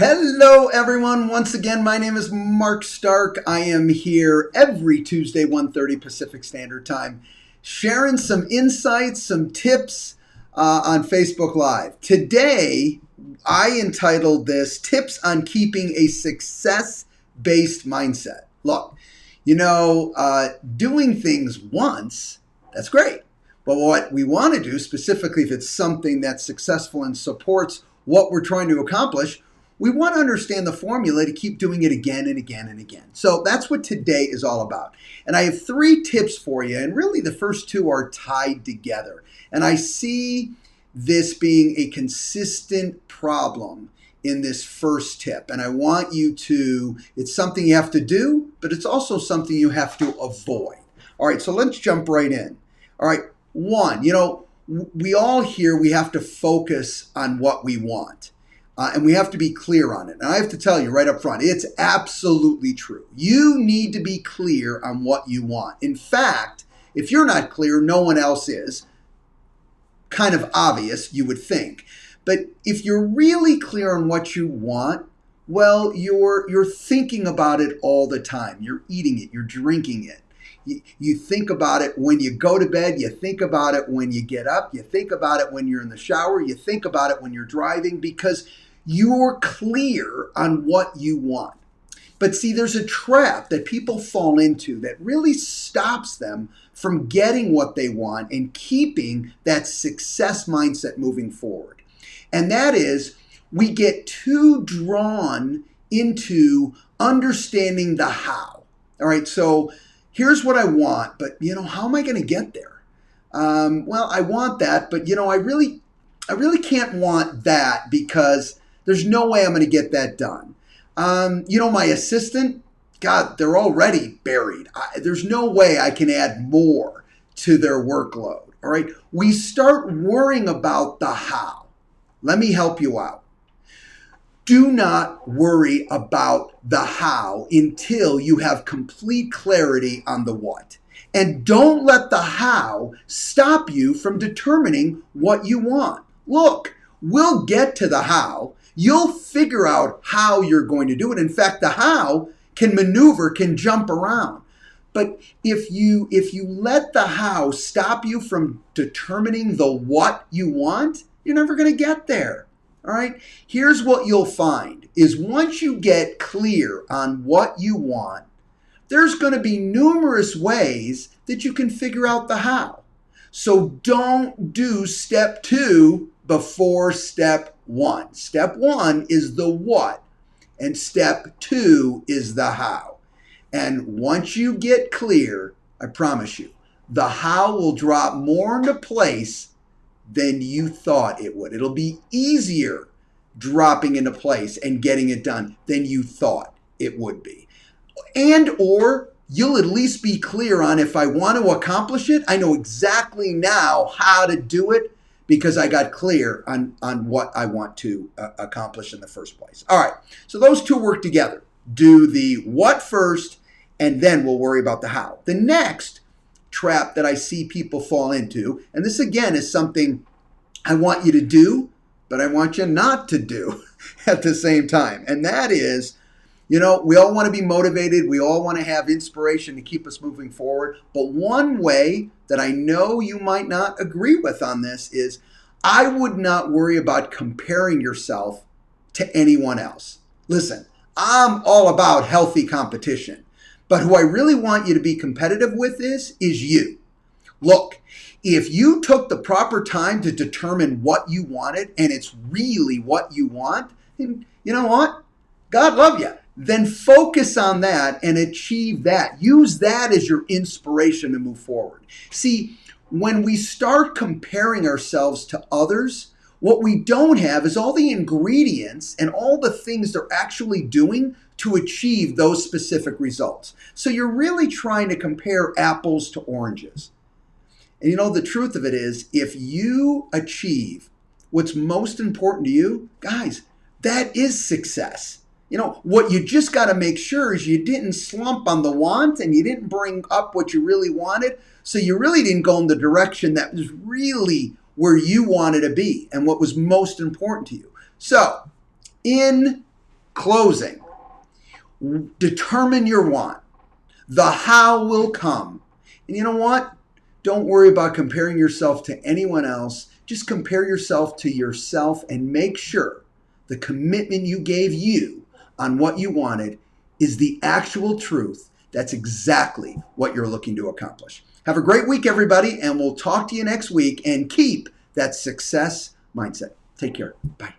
Hello, everyone. Once again, my name is Mark Stark. I am here every Tuesday, 1:30 Pacific Standard Time, sharing some insights, some tips on Facebook Live. Today, I entitled this Tips on Keeping a Success-Based Mindset. Look, doing things once, that's great. But what we want to do, specifically if it's something that's successful and supports what we're trying to accomplish, we want to understand the formula to keep doing it again and again and again. So that's what today is all about. And I have 3 tips for you, and really the first 2 are tied together. And I see this being a consistent problem in this first tip. And I want you to, it's something you have to do, but it's also something you have to avoid. All right, so let's jump right in. All right, 1, we all here, we have to focus on what we want. And we have to be clear on it. And I have to tell you right up front, it's absolutely true. You need to be clear on what you want. In fact, if you're not clear, no one else is. Kind of obvious, you would think. But if you're really clear on what you want, well, you're thinking about it all the time. You're eating it, you're drinking it. You think about it when you go to bed, you think about it when you get up, you think about it when you're in the shower, you think about it when you're driving, because you're clear on what you want. But see, there's a trap that people fall into that really stops them from getting what they want and keeping that success mindset moving forward. And that is, we get too drawn into understanding the how. All right, so here's what I want, but how am I going to get there? Well, I want that, but I really can't want that because there's no way I'm going to get that done. My assistant, God, they're already buried. There's no way I can add more to their workload. All right, we start worrying about the how. Let me help you out. Do not worry about the how until you have complete clarity on the what. And don't let the how stop you from determining what you want. Look, we'll get to the how. You'll figure out how you're going to do it. In fact, the how can maneuver, can jump around. But if you let the how stop you from determining the what you want, you're never going to get there. All right? Here's what you'll find is once you get clear on what you want, there's going to be numerous ways that you can figure out the how. So don't do step 2 before step 1. Step 1 is the what, and step 2 is the how. And once you get clear, I promise you, the how will drop more into place than you thought it would. It'll be easier dropping into place and getting it done than you thought it would be. And or you'll at least be clear on, if I want to accomplish it, I know exactly now how to do it because I got clear on what I want to accomplish in the first place. All right, so those 2 work together. Do the what first, and then we'll worry about the how. The next trap that I see people fall into, and this again is something I want you to do, but I want you not to do at the same time. And that is, we all want to be motivated. We all want to have inspiration to keep us moving forward. But one way that I know you might not agree with on this is I would not worry about comparing yourself to anyone else. Listen, I'm all about healthy competition. But who I really want you to be competitive with is you. Look, if you took the proper time to determine what you wanted and it's really what you want, then you know what? God love you. Then focus on that and achieve that. Use that as your inspiration to move forward. See, when we start comparing ourselves to others, what we don't have is all the ingredients and all the things they're actually doing to achieve those specific results. So you're really trying to compare apples to oranges. And the truth of it is, if you achieve what's most important to you, guys, that is success. What you just got to make sure is you didn't slump on the want and you didn't bring up what you really wanted. So you really didn't go in the direction that was really where you wanted to be and what was most important to you. So in Closing. Determine your want. The how will come. And you know what? Don't worry about comparing yourself to anyone else. Just compare yourself to yourself and make sure the commitment you gave you on what you wanted is the actual truth. That's exactly what you're looking to accomplish. Have a great week, everybody, and we'll talk to you next week, and keep that success mindset. Take care. Bye.